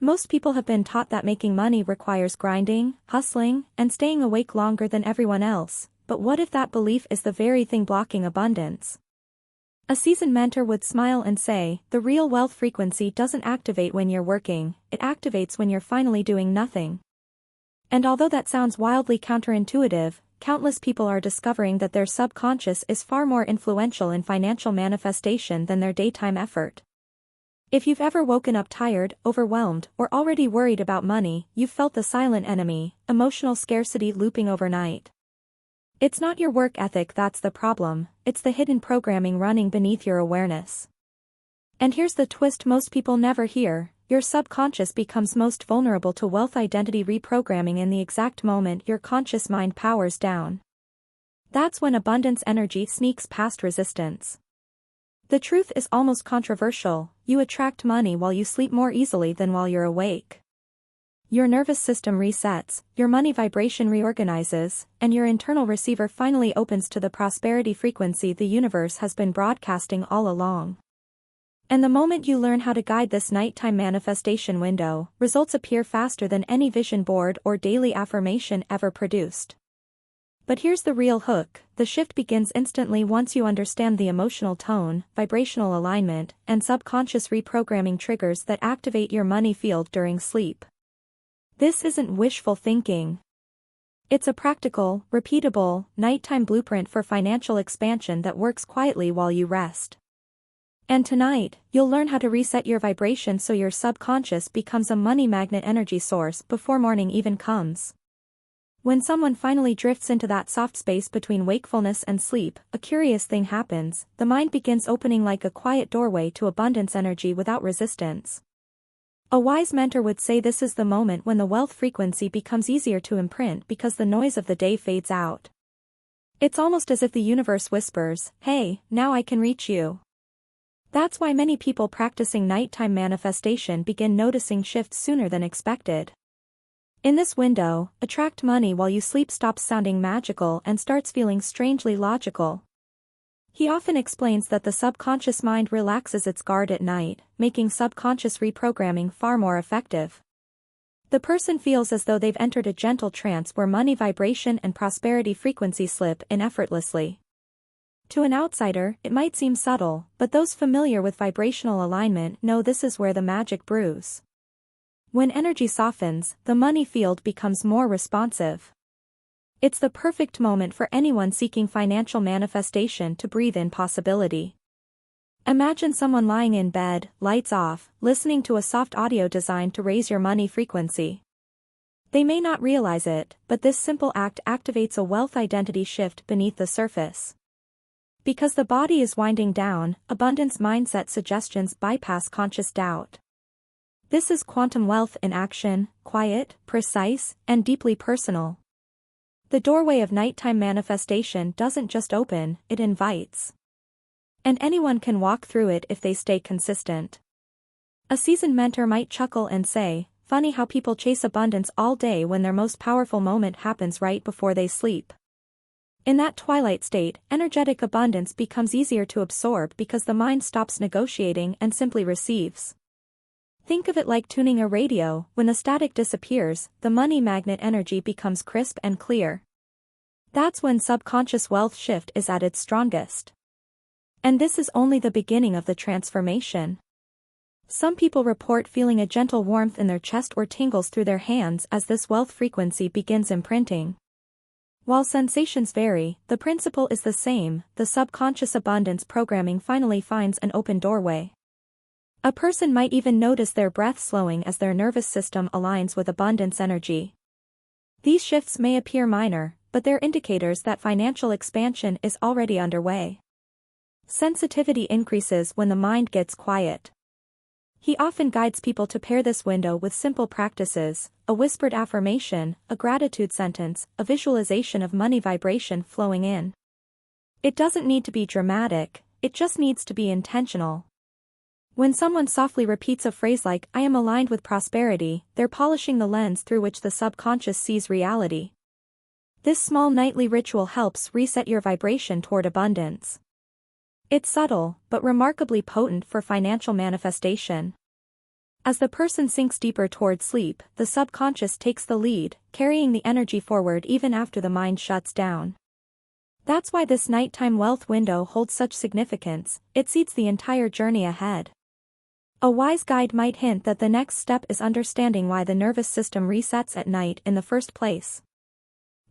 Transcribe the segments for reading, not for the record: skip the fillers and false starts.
Most people have been taught that making money requires grinding, hustling, and staying awake longer than everyone else, but what if that belief is the very thing blocking abundance? A seasoned mentor would smile and say, the real wealth frequency doesn't activate when you're working, it activates when you're finally doing nothing. And although that sounds wildly counterintuitive, countless people are discovering that their subconscious is far more influential in financial manifestation than their daytime effort. If you've ever woken up tired, overwhelmed, or already worried about money, you've felt the silent enemy, emotional scarcity looping overnight. It's not your work ethic that's the problem, it's the hidden programming running beneath your awareness. And here's the twist most people never hear, your subconscious becomes most vulnerable to wealth identity reprogramming in the exact moment your conscious mind powers down. That's when abundance energy sneaks past resistance. The truth is almost controversial, you attract money while you sleep more easily than while you're awake. Your nervous system resets, your money vibration reorganizes, and your internal receiver finally opens to the prosperity frequency the universe has been broadcasting all along. And the moment you learn how to guide this nighttime manifestation window, results appear faster than any vision board or daily affirmation ever produced. But here's the real hook, the shift begins instantly once you understand the emotional tone, vibrational alignment, and subconscious reprogramming triggers that activate your money field during sleep. This isn't wishful thinking. It's a practical, repeatable, nighttime blueprint for financial expansion that works quietly while you rest. And tonight, you'll learn how to reset your vibration so your subconscious becomes a money magnet energy source before morning even comes. When someone finally drifts into that soft space between wakefulness and sleep, a curious thing happens, the mind begins opening like a quiet doorway to abundance energy without resistance. A wise mentor would say this is the moment when the wealth frequency becomes easier to imprint because the noise of the day fades out. It's almost as if the universe whispers, hey, now I can reach you. That's why many people practicing nighttime manifestation begin noticing shifts sooner than expected. In this window, attract money while you sleep stops sounding magical and starts feeling strangely logical. He often explains that the subconscious mind relaxes its guard at night, making subconscious reprogramming far more effective. The person feels as though they've entered a gentle trance where money vibration and prosperity frequency slip in effortlessly. To an outsider, it might seem subtle, but those familiar with vibrational alignment know this is where the magic brews. When energy softens, the money field becomes more responsive. It's the perfect moment for anyone seeking financial manifestation to breathe in possibility. Imagine someone lying in bed, lights off, listening to a soft audio designed to raise your money frequency. They may not realize it, but this simple act activates a wealth identity shift beneath the surface. Because the body is winding down, abundance mindset suggestions bypass conscious doubt. This is quantum wealth in action, quiet, precise, and deeply personal. The doorway of nighttime manifestation doesn't just open, it invites. And anyone can walk through it if they stay consistent. A seasoned mentor might chuckle and say, funny how people chase abundance all day when their most powerful moment happens right before they sleep. In that twilight state, energetic abundance becomes easier to absorb because the mind stops negotiating and simply receives. Think of it like tuning a radio, when the static disappears, the money magnet energy becomes crisp and clear. That's when subconscious wealth shift is at its strongest. And this is only the beginning of the transformation. Some people report feeling a gentle warmth in their chest or tingles through their hands as this wealth frequency begins imprinting. While sensations vary, the principle is the same, the subconscious abundance programming finally finds an open doorway. A person might even notice their breath slowing as their nervous system aligns with abundance energy. These shifts may appear minor, but they're indicators that financial expansion is already underway. Sensitivity increases when the mind gets quiet. He often guides people to pair this window with simple practices, a whispered affirmation, a gratitude sentence, a visualization of money vibration flowing in. It doesn't need to be dramatic, it just needs to be intentional. When someone softly repeats a phrase like, I am aligned with prosperity, they're polishing the lens through which the subconscious sees reality. This small nightly ritual helps reset your vibration toward abundance. It's subtle, but remarkably potent for financial manifestation. As the person sinks deeper toward sleep, the subconscious takes the lead, carrying the energy forward even after the mind shuts down. That's why this nighttime wealth window holds such significance. It seeds the entire journey ahead. A wise guide might hint that the next step is understanding why the nervous system resets at night in the first place.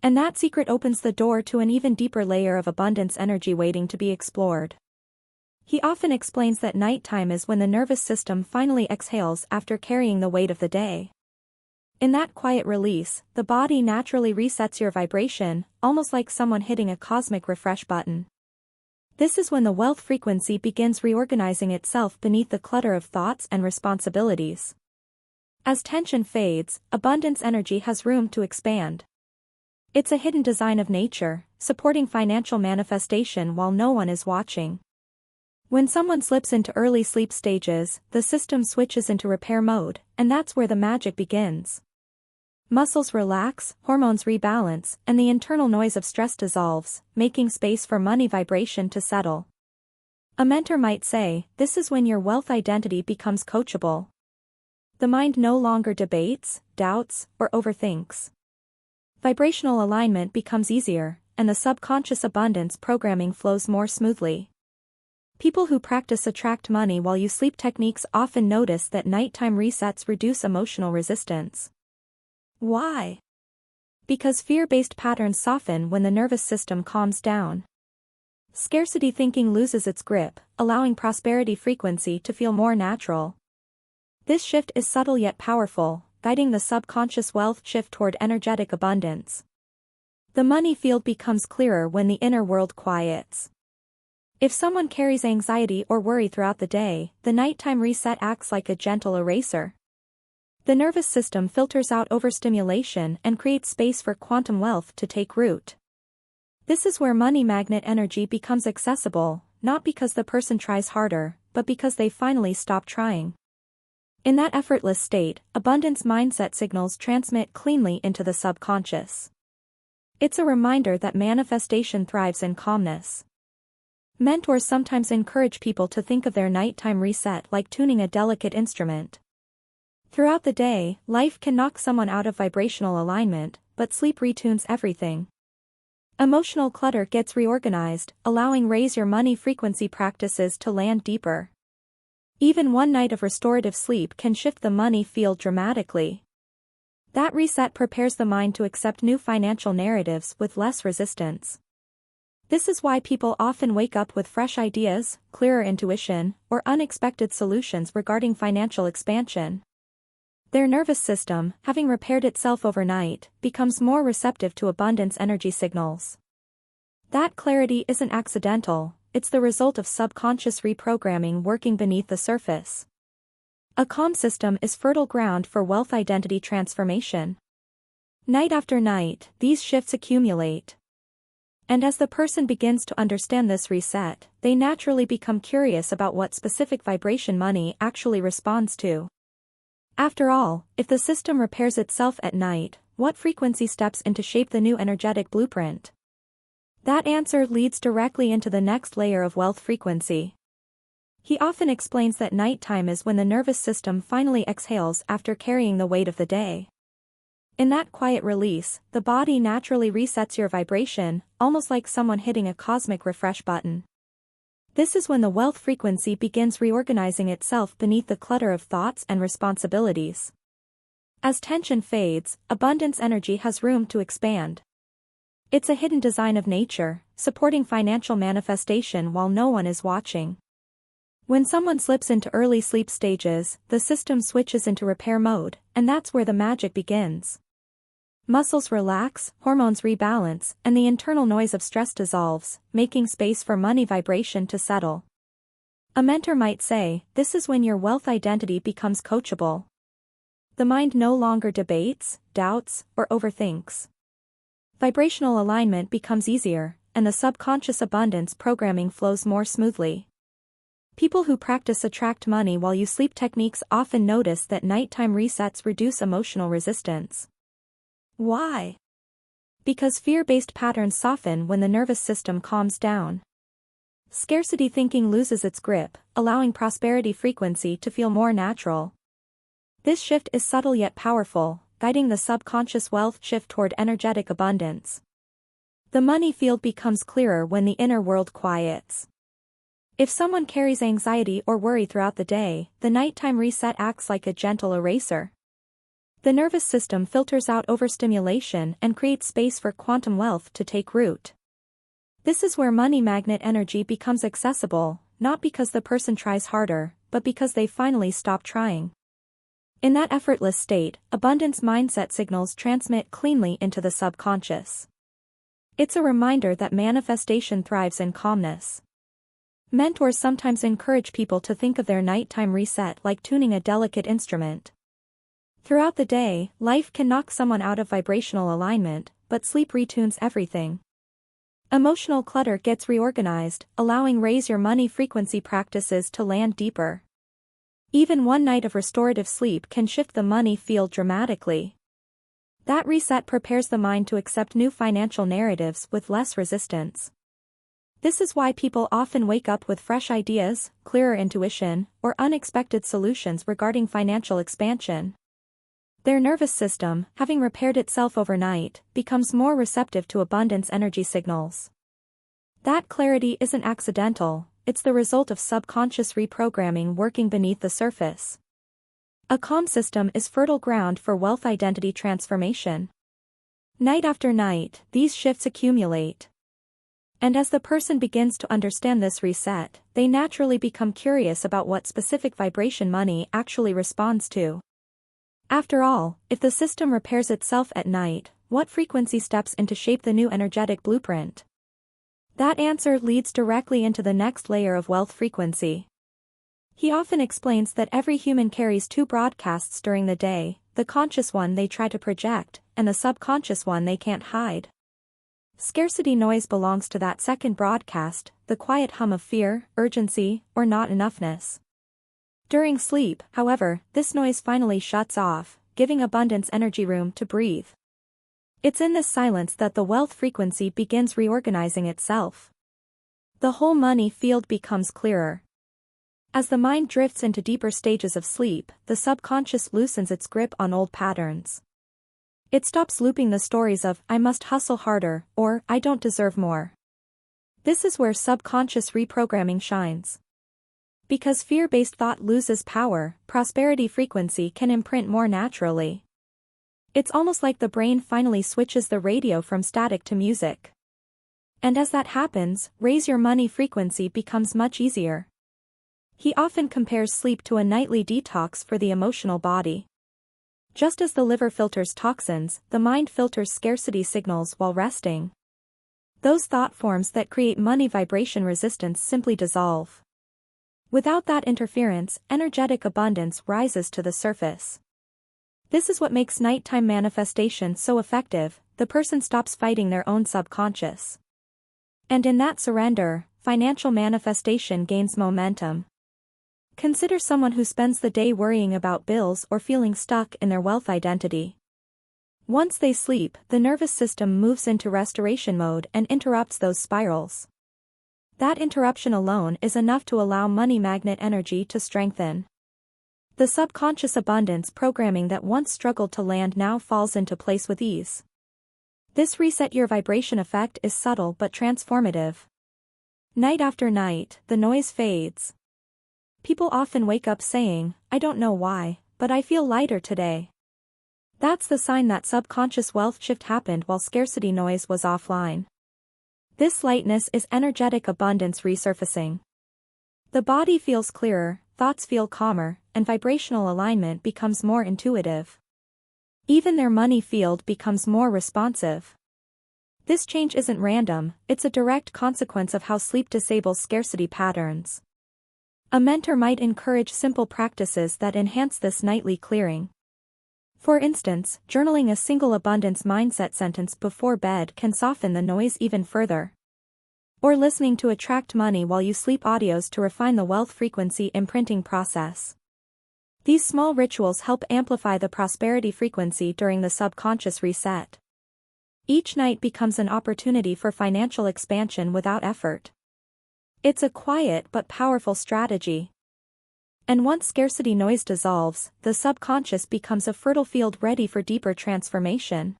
And that secret opens the door to an even deeper layer of abundance energy waiting to be explored. He often explains that nighttime is when the nervous system finally exhales after carrying the weight of the day. In that quiet release, the body naturally resets your vibration, almost like someone hitting a cosmic refresh button. This is when the wealth frequency begins reorganizing itself beneath the clutter of thoughts and responsibilities. As tension fades, abundance energy has room to expand. It's a hidden design of nature, supporting financial manifestation while no one is watching. When someone slips into early sleep stages, the system switches into repair mode, and that's where the magic begins. Muscles relax, hormones rebalance, and the internal noise of stress dissolves, making space for money vibration to settle. A mentor might say, this is when your wealth identity becomes coachable. The mind no longer debates, doubts, or overthinks. Vibrational alignment becomes easier, and the subconscious abundance programming flows more smoothly. People who practice attract money while you sleep techniques often notice that nighttime resets reduce emotional resistance. Why? Because fear-based patterns soften when the nervous system calms down. Scarcity thinking loses its grip, allowing prosperity frequency to feel more natural. This shift is subtle yet powerful, guiding the subconscious wealth shift toward energetic abundance. The money field becomes clearer when the inner world quiets. If someone carries anxiety or worry throughout the day, the nighttime reset acts like a gentle eraser. The nervous system filters out overstimulation and creates space for quantum wealth to take root. This is where money magnet energy becomes accessible, not because the person tries harder, but because they finally stop trying. In that effortless state, abundance mindset signals transmit cleanly into the subconscious. It's a reminder that manifestation thrives in calmness. Mentors sometimes encourage people to think of their nighttime reset like tuning a delicate instrument. Throughout the day, life can knock someone out of vibrational alignment, but sleep retunes everything. Emotional clutter gets reorganized, allowing raise your money frequency practices to land deeper. Even one night of restorative sleep can shift the money field dramatically. That reset prepares the mind to accept new financial narratives with less resistance. This is why people often wake up with fresh ideas, clearer intuition, or unexpected solutions regarding financial expansion. Their nervous system, having repaired itself overnight, becomes more receptive to abundance energy signals. That clarity isn't accidental, it's the result of subconscious reprogramming working beneath the surface. A calm system is fertile ground for wealth identity transformation. Night after night, these shifts accumulate. And as the person begins to understand this reset, they naturally become curious about what specific vibration money actually responds to. After all, if the system repairs itself at night, what frequency steps in to shape the new energetic blueprint? That answer leads directly into the next layer of wealth frequency. He often explains that nighttime is when the nervous system finally exhales after carrying the weight of the day. In that quiet release, the body naturally resets your vibration, almost like someone hitting a cosmic refresh button. This is when the wealth frequency begins reorganizing itself beneath the clutter of thoughts and responsibilities. As tension fades, abundance energy has room to expand. It's a hidden design of nature, supporting financial manifestation while no one is watching. When someone slips into early sleep stages, the system switches into repair mode, and that's where the magic begins. Muscles relax, hormones rebalance, and the internal noise of stress dissolves, making space for money vibration to settle. A mentor might say, this is when your wealth identity becomes coachable. The mind no longer debates, doubts, or overthinks. Vibrational alignment becomes easier, and the subconscious abundance programming flows more smoothly. People who practice attract money while you sleep techniques often notice that nighttime resets reduce emotional resistance. Why? Because fear-based patterns soften when the nervous system calms down. Scarcity thinking loses its grip, allowing prosperity frequency to feel more natural. This shift is subtle yet powerful, guiding the subconscious wealth shift toward energetic abundance. The money field becomes clearer when the inner world quiets. If someone carries anxiety or worry throughout the day, the nighttime reset acts like a gentle eraser. The nervous system filters out overstimulation and creates space for quantum wealth to take root. This is where money magnet energy becomes accessible, not because the person tries harder, but because they finally stop trying. In that effortless state, abundance mindset signals transmit cleanly into the subconscious. It's a reminder that manifestation thrives in calmness. Mentors sometimes encourage people to think of their nighttime reset like tuning a delicate instrument. Throughout the day, life can knock someone out of vibrational alignment, but sleep retunes everything. Emotional clutter gets reorganized, allowing raise your money frequency practices to land deeper. Even one night of restorative sleep can shift the money field dramatically. That reset prepares the mind to accept new financial narratives with less resistance. This is why people often wake up with fresh ideas, clearer intuition, or unexpected solutions regarding financial expansion. Their nervous system, having repaired itself overnight, becomes more receptive to abundance energy signals. That clarity isn't accidental, it's the result of subconscious reprogramming working beneath the surface. A calm system is fertile ground for wealth identity transformation. Night after night, these shifts accumulate. And as the person begins to understand this reset, they naturally become curious about what specific vibration money actually responds to. After all, if the system repairs itself at night, what frequency steps in to shape the new energetic blueprint? That answer leads directly into the next layer of wealth frequency. He often explains that every human carries two broadcasts during the day, the conscious one they try to project, and the subconscious one they can't hide. Scarcity noise belongs to that second broadcast, the quiet hum of fear, urgency, or not enough-ness. During sleep, however, this noise finally shuts off, giving abundance energy room to breathe. It's in this silence that the wealth frequency begins reorganizing itself. The whole money field becomes clearer. As the mind drifts into deeper stages of sleep, the subconscious loosens its grip on old patterns. It stops looping the stories of, "I must hustle harder," or, "I don't deserve more." This is where subconscious reprogramming shines. Because fear-based thought loses power, prosperity frequency can imprint more naturally. It's almost like the brain finally switches the radio from static to music. And as that happens, raise your money frequency becomes much easier. He often compares sleep to a nightly detox for the emotional body. Just as the liver filters toxins, the mind filters scarcity signals while resting. Those thought forms that create money vibration resistance simply dissolve. Without that interference, energetic abundance rises to the surface. This is what makes nighttime manifestation so effective, the person stops fighting their own subconscious. And in that surrender, financial manifestation gains momentum. Consider someone who spends the day worrying about bills or feeling stuck in their wealth identity. Once they sleep, the nervous system moves into restoration mode and interrupts those spirals. That interruption alone is enough to allow money magnet energy to strengthen. The subconscious abundance programming that once struggled to land now falls into place with ease. This reset your vibration effect is subtle but transformative. Night after night, the noise fades. People often wake up saying, "I don't know why, but I feel lighter today." That's the sign that subconscious wealth shift happened while scarcity noise was offline. This lightness is energetic abundance resurfacing. The body feels clearer, thoughts feel calmer, and vibrational alignment becomes more intuitive. Even their money field becomes more responsive. This change isn't random, it's a direct consequence of how sleep disables scarcity patterns. A mentor might encourage simple practices that enhance this nightly clearing. For instance, journaling a single abundance mindset sentence before bed can soften the noise even further. Or listening to Attract Money While You Sleep audios to refine the wealth frequency imprinting process. These small rituals help amplify the prosperity frequency during the subconscious reset. Each night becomes an opportunity for financial expansion without effort. It's a quiet but powerful strategy. And once scarcity noise dissolves, the subconscious becomes a fertile field ready for deeper transformation.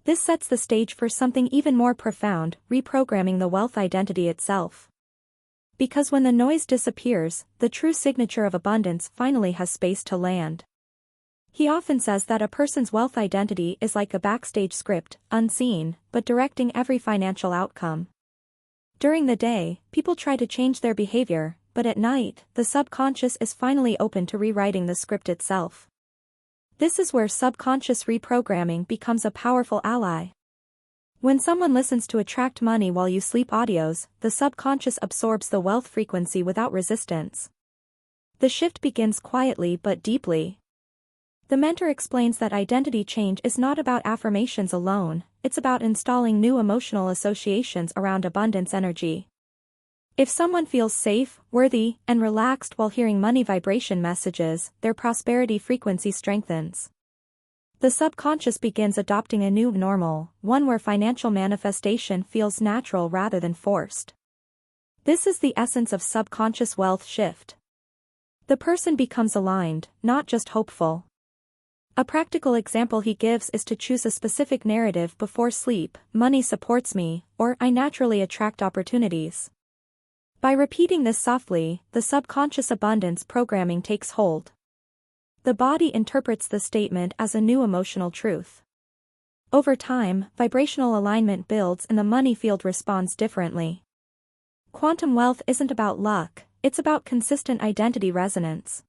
This sets the stage for something even more profound, reprogramming the wealth identity itself. Because when the noise disappears, the true signature of abundance finally has space to land. He often says that a person's wealth identity is like a backstage script, unseen, but directing every financial outcome. During the day, people try to change their behavior, but at night, the subconscious is finally open to rewriting the script itself. This is where subconscious reprogramming becomes a powerful ally. When someone listens to Attract Money While You Sleep audios, the subconscious absorbs the wealth frequency without resistance. The shift begins quietly but deeply. The mentor explains that identity change is not about affirmations alone, it's about installing new emotional associations around abundance energy. If someone feels safe, worthy, and relaxed while hearing money vibration messages, their prosperity frequency strengthens. The subconscious begins adopting a new normal, one where financial manifestation feels natural rather than forced. This is the essence of subconscious wealth shift. The person becomes aligned, not just hopeful. A practical example he gives is to choose a specific narrative before sleep: money supports me, or I naturally attract opportunities. By repeating this softly, the subconscious abundance programming takes hold. The body interprets the statement as a new emotional truth. Over time, vibrational alignment builds and the money field responds differently. Quantum wealth isn't about luck, it's about consistent identity resonance.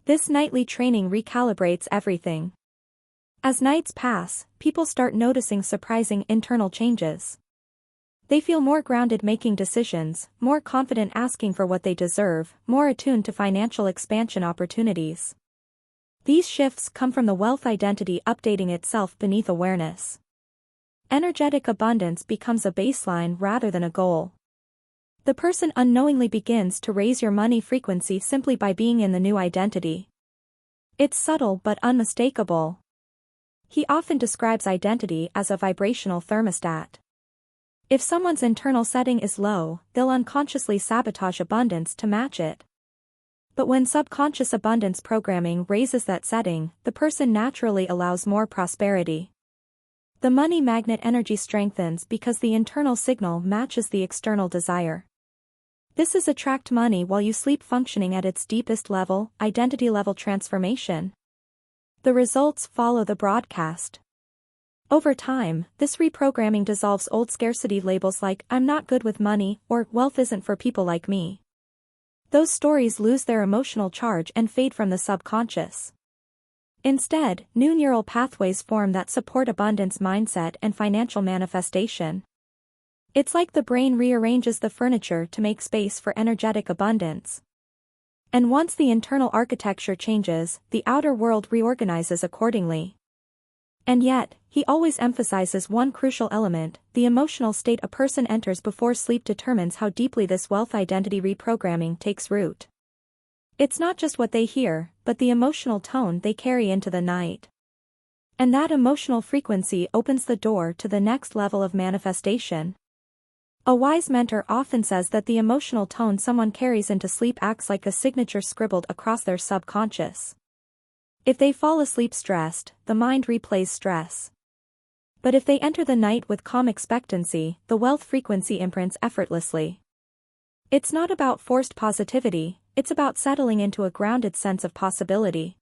This nightly training recalibrates everything. As nights pass, people start noticing surprising internal changes. They feel more grounded making decisions, more confident asking for what they deserve, more attuned to financial expansion opportunities. These shifts come from the wealth identity updating itself beneath awareness. Energetic abundance becomes a baseline rather than a goal. The person unknowingly begins to raise your money frequency simply by being in the new identity. It's subtle but unmistakable. He often describes identity as a vibrational thermostat. If someone's internal setting is low, they'll unconsciously sabotage abundance to match it. But when subconscious abundance programming raises that setting, the person naturally allows more prosperity. The money magnet energy strengthens because the internal signal matches the external desire. This is Attract Money While You Sleep functioning at its deepest level, identity level transformation. The results follow the broadcast. Over time, this reprogramming dissolves old scarcity labels like "I'm not good with money" or "wealth isn't for people like me." Those stories lose their emotional charge and fade from the subconscious. Instead, new neural pathways form that support abundance mindset and financial manifestation. It's like the brain rearranges the furniture to make space for energetic abundance. And once the internal architecture changes, the outer world reorganizes accordingly. And yet, he always emphasizes one crucial element: the emotional state a person enters before sleep determines how deeply this wealth identity reprogramming takes root. It's not just what they hear, but the emotional tone they carry into the night. And that emotional frequency opens the door to the next level of manifestation. A wise mentor often says that the emotional tone someone carries into sleep acts like a signature scribbled across their subconscious. If they fall asleep stressed, the mind replays stress. But if they enter the night with calm expectancy, the wealth frequency imprints effortlessly. It's not about forced positivity, it's about settling into a grounded sense of possibility.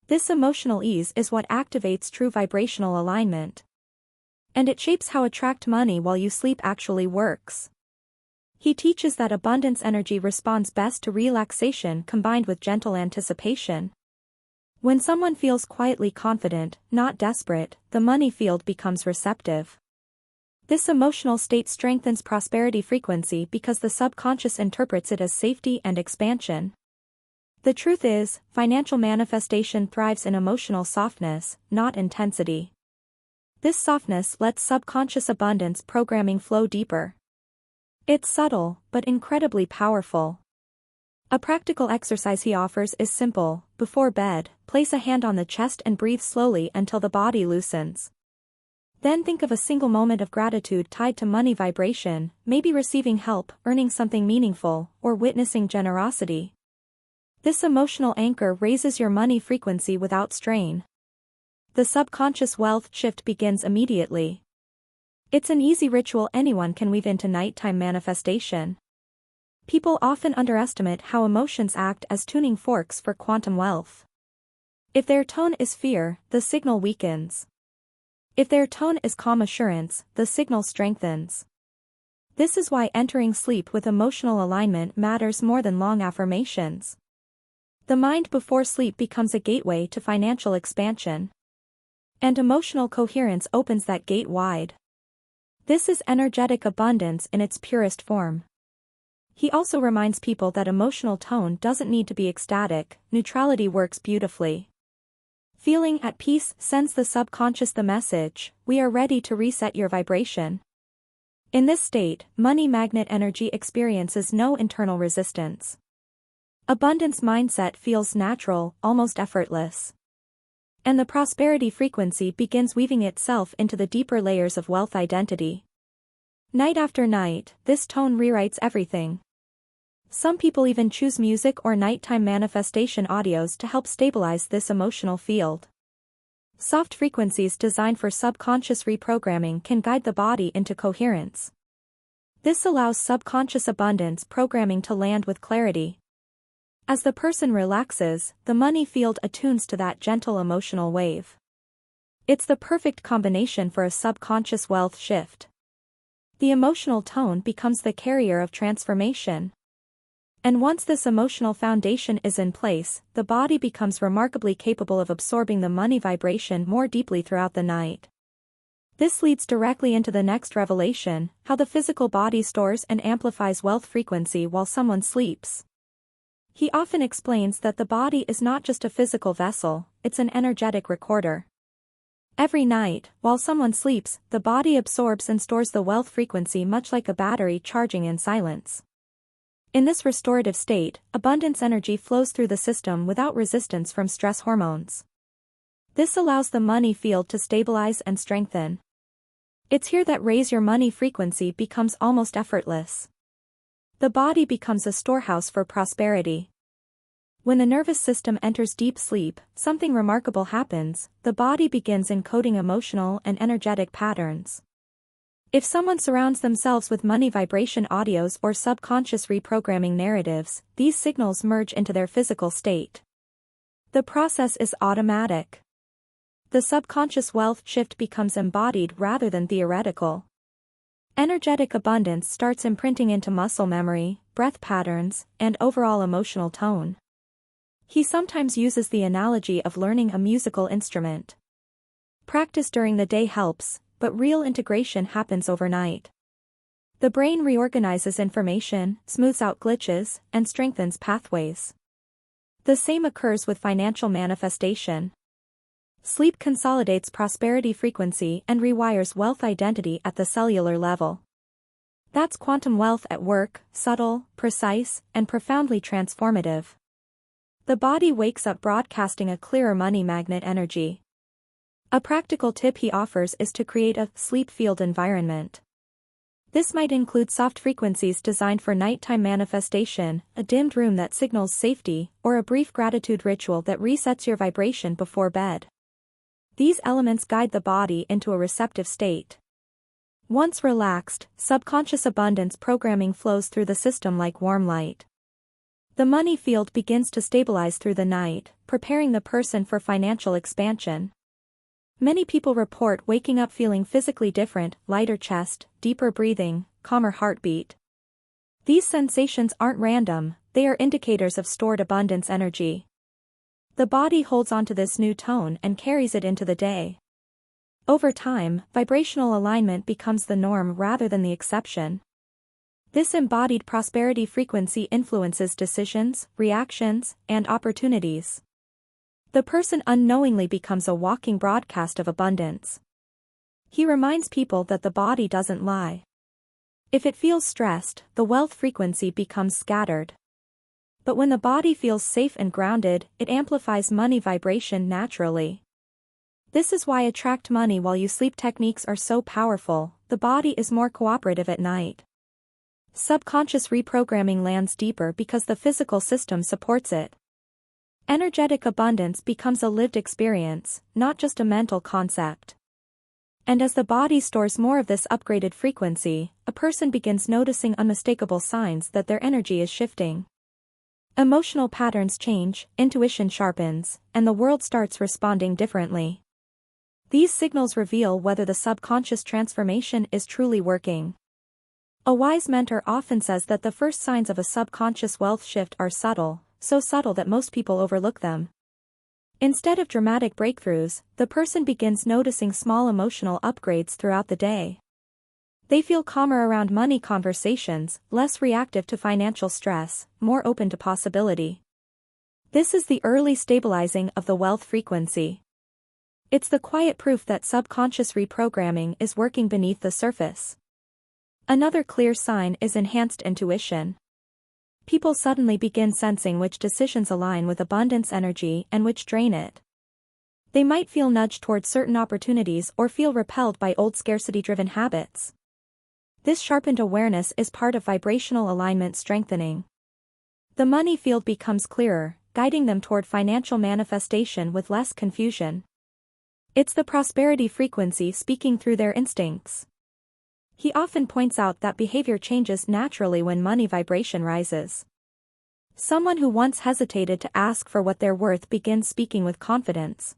This emotional ease is what activates true vibrational alignment. And it shapes how Attract Money While You Sleep actually works. He teaches that abundance energy responds best to relaxation combined with gentle anticipation. When someone feels quietly confident, not desperate, the money field becomes receptive. This emotional state strengthens prosperity frequency because the subconscious interprets it as safety and expansion. The truth is, financial manifestation thrives in emotional softness, not intensity. This softness lets subconscious abundance programming flow deeper. It's subtle, but incredibly powerful. A practical exercise he offers is simple: before bed, place a hand on the chest and breathe slowly until the body loosens. Then think of a single moment of gratitude tied to money vibration, maybe receiving help, earning something meaningful, or witnessing generosity. This emotional anchor raises your money frequency without strain. The subconscious wealth shift begins immediately. It's an easy ritual anyone can weave into nighttime manifestation. People often underestimate how emotions act as tuning forks for quantum wealth. If their tone is fear, the signal weakens. If their tone is calm assurance, the signal strengthens. This is why entering sleep with emotional alignment matters more than long affirmations. The mind before sleep becomes a gateway to financial expansion. And emotional coherence opens that gate wide. This is energetic abundance in its purest form. He also reminds people that emotional tone doesn't need to be ecstatic, neutrality works beautifully. Feeling at peace sends the subconscious the message, we are ready to reset your vibration. In this state, money magnet energy experiences no internal resistance. Abundance mindset feels natural, almost effortless. And the prosperity frequency begins weaving itself into the deeper layers of wealth identity. Night after night, this tone rewrites everything. Some people even choose music or nighttime manifestation audios to help stabilize this emotional field. Soft frequencies designed for subconscious reprogramming can guide the body into coherence. This allows subconscious abundance programming to land with clarity. As the person relaxes, the money field attunes to that gentle emotional wave. It's the perfect combination for a subconscious wealth shift. The emotional tone becomes the carrier of transformation. And once this emotional foundation is in place, the body becomes remarkably capable of absorbing the money vibration more deeply throughout the night. This leads directly into the next revelation, how the physical body stores and amplifies wealth frequency while someone sleeps. He often explains that the body is not just a physical vessel, it's an energetic recorder. Every night, while someone sleeps, the body absorbs and stores the wealth frequency much like a battery charging in silence. In this restorative state, abundance energy flows through the system without resistance from stress hormones. This allows the money field to stabilize and strengthen. It's here that raise your money frequency becomes almost effortless. The body becomes a storehouse for prosperity. When the nervous system enters deep sleep, something remarkable happens, the body begins encoding emotional and energetic patterns. If someone surrounds themselves with money vibration audios or subconscious reprogramming narratives, these signals merge into their physical state. The process is automatic. The subconscious wealth shift becomes embodied rather than theoretical. Energetic abundance starts imprinting into muscle memory, breath patterns, and overall emotional tone. He sometimes uses the analogy of learning a musical instrument. Practice during the day helps, but real integration happens overnight. The brain reorganizes information, smooths out glitches, and strengthens pathways. The same occurs with financial manifestation. Sleep consolidates prosperity frequency and rewires wealth identity at the cellular level. That's quantum wealth at work, subtle, precise, and profoundly transformative. The body wakes up broadcasting a clearer money magnet energy. A practical tip he offers is to create a sleep field environment. This might include soft frequencies designed for nighttime manifestation, a dimmed room that signals safety, or a brief gratitude ritual that resets your vibration before bed. These elements guide the body into a receptive state. Once relaxed, subconscious abundance programming flows through the system like warm light. The money field begins to stabilize through the night, preparing the person for financial expansion. Many people report waking up feeling physically different, lighter chest, deeper breathing, calmer heartbeat. These sensations aren't random, they are indicators of stored abundance energy. The body holds onto this new tone and carries it into the day. Over time, vibrational alignment becomes the norm rather than the exception. This embodied prosperity frequency influences decisions, reactions, and opportunities. The person unknowingly becomes a walking broadcast of abundance. He reminds people that the body doesn't lie. If it feels stressed, the wealth frequency becomes scattered. But when the body feels safe and grounded, it amplifies money vibration naturally. This is why attract money while you sleep techniques are so powerful. The body is more cooperative at night. Subconscious reprogramming lands deeper because the physical system supports it. Energetic abundance becomes a lived experience, not just a mental concept. And as the body stores more of this upgraded frequency, a person begins noticing unmistakable signs that their energy is shifting. Emotional patterns change, intuition sharpens, and the world starts responding differently. These signals reveal whether the subconscious transformation is truly working. A wise mentor often says that the first signs of a subconscious wealth shift are subtle, so subtle that most people overlook them. Instead of dramatic breakthroughs, the person begins noticing small emotional upgrades throughout the day. They feel calmer around money conversations, less reactive to financial stress, more open to possibility. This is the early stabilizing of the wealth frequency. It's the quiet proof that subconscious reprogramming is working beneath the surface. Another clear sign is enhanced intuition. People suddenly begin sensing which decisions align with abundance energy and which drain it. They might feel nudged toward certain opportunities or feel repelled by old scarcity-driven habits. This sharpened awareness is part of vibrational alignment strengthening. The money field becomes clearer, guiding them toward financial manifestation with less confusion. It's the prosperity frequency speaking through their instincts. He often points out that behavior changes naturally when money vibration rises. Someone who once hesitated to ask for what they're worth begins speaking with confidence.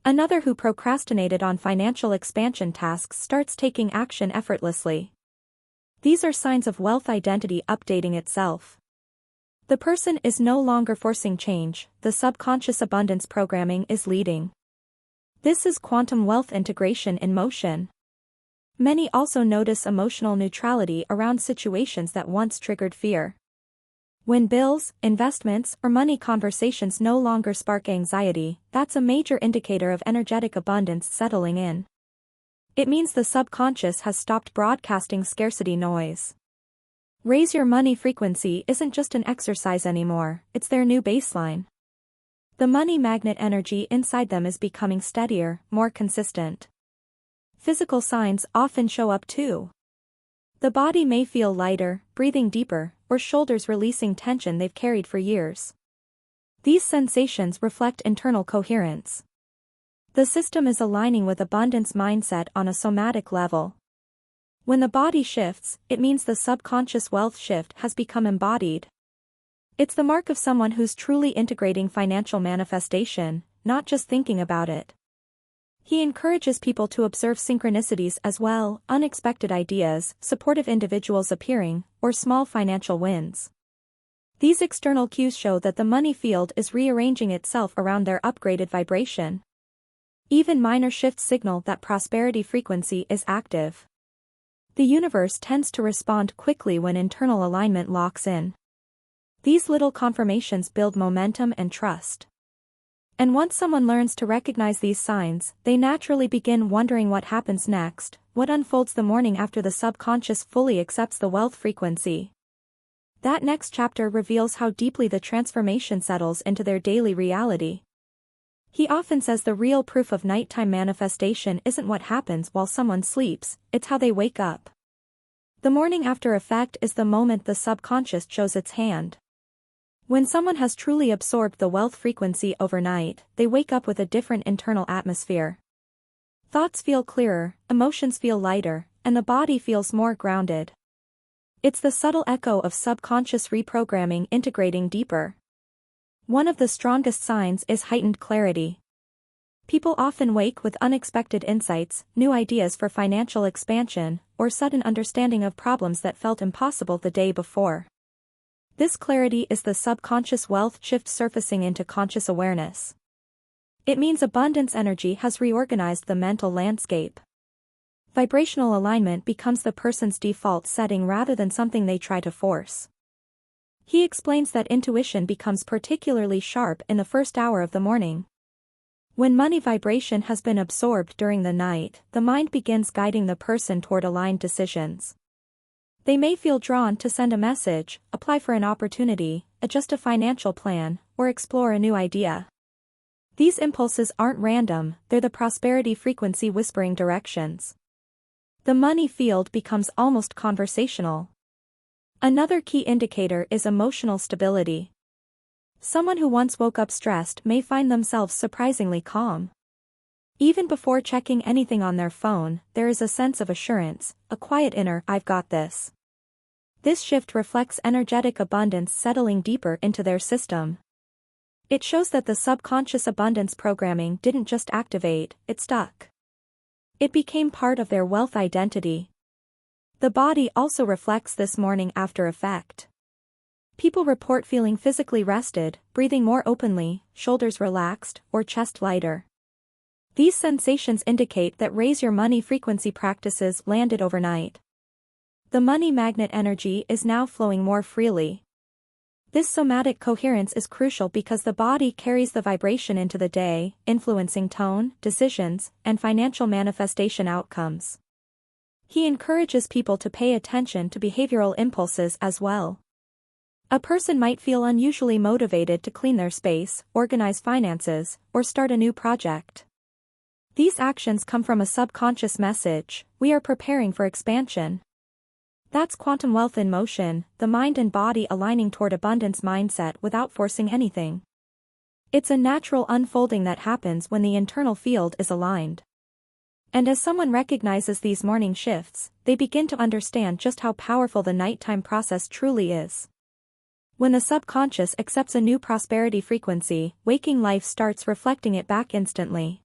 Another who procrastinated on financial expansion tasks starts taking action effortlessly. These are signs of wealth identity updating itself. The person is no longer forcing change, the subconscious abundance programming is leading. This is quantum wealth integration in motion. Many also notice emotional neutrality around situations that once triggered fear. When bills, investments, or money conversations no longer spark anxiety, that's a major indicator of energetic abundance settling in. It means the subconscious has stopped broadcasting scarcity noise. Raise your money frequency isn't just an exercise anymore, it's their new baseline. The money magnet energy inside them is becoming steadier, more consistent. Physical signs often show up too. The body may feel lighter, breathing deeper, or shoulders releasing tension they've carried for years. These sensations reflect internal coherence. The system is aligning with abundance mindset on a somatic level. When the body shifts, it means the subconscious wealth shift has become embodied. It's the mark of someone who's truly integrating financial manifestation, not just thinking about it. He encourages people to observe synchronicities as well, unexpected ideas, supportive individuals appearing, or small financial wins. These external cues show that the money field is rearranging itself around their upgraded vibration. Even minor shifts signal that prosperity frequency is active. The universe tends to respond quickly when internal alignment locks in. These little confirmations build momentum and trust. And once someone learns to recognize these signs, they naturally begin wondering what happens next, what unfolds the morning after the subconscious fully accepts the wealth frequency. That next chapter reveals how deeply the transformation settles into their daily reality. He often says the real proof of nighttime manifestation isn't what happens while someone sleeps, it's how they wake up. The morning after effect is the moment the subconscious shows its hand. When someone has truly absorbed the wealth frequency overnight, they wake up with a different internal atmosphere. Thoughts feel clearer, emotions feel lighter, and the body feels more grounded. It's the subtle echo of subconscious reprogramming integrating deeper. One of the strongest signs is heightened clarity. People often wake with unexpected insights, new ideas for financial expansion, or sudden understanding of problems that felt impossible the day before. This clarity is the subconscious wealth shift surfacing into conscious awareness. It means abundance energy has reorganized the mental landscape. Vibrational alignment becomes the person's default setting rather than something they try to force. He explains that intuition becomes particularly sharp in the first hour of the morning. When money vibration has been absorbed during the night, the mind begins guiding the person toward aligned decisions. They may feel drawn to send a message, apply for an opportunity, adjust a financial plan, or explore a new idea. These impulses aren't random, they're the prosperity frequency whispering directions. The money field becomes almost conversational. Another key indicator is emotional stability. Someone who once woke up stressed may find themselves surprisingly calm. Even before checking anything on their phone, there is a sense of assurance, a quiet inner "I've got this." This shift reflects energetic abundance settling deeper into their system. It shows that the subconscious abundance programming didn't just activate, it stuck. It became part of their wealth identity. The body also reflects this morning after effect. People report feeling physically rested, breathing more openly, shoulders relaxed, or chest lighter. These sensations indicate that raise your money frequency practices landed overnight. The money magnet energy is now flowing more freely. This somatic coherence is crucial because the body carries the vibration into the day, influencing tone, decisions, and financial manifestation outcomes. He encourages people to pay attention to behavioral impulses as well. A person might feel unusually motivated to clean their space, organize finances, or start a new project. These actions come from a subconscious message: we are preparing for expansion. That's quantum wealth in motion, the mind and body aligning toward abundance mindset without forcing anything. It's a natural unfolding that happens when the internal field is aligned. And as someone recognizes these morning shifts, they begin to understand just how powerful the nighttime process truly is. When the subconscious accepts a new prosperity frequency, waking life starts reflecting it back instantly.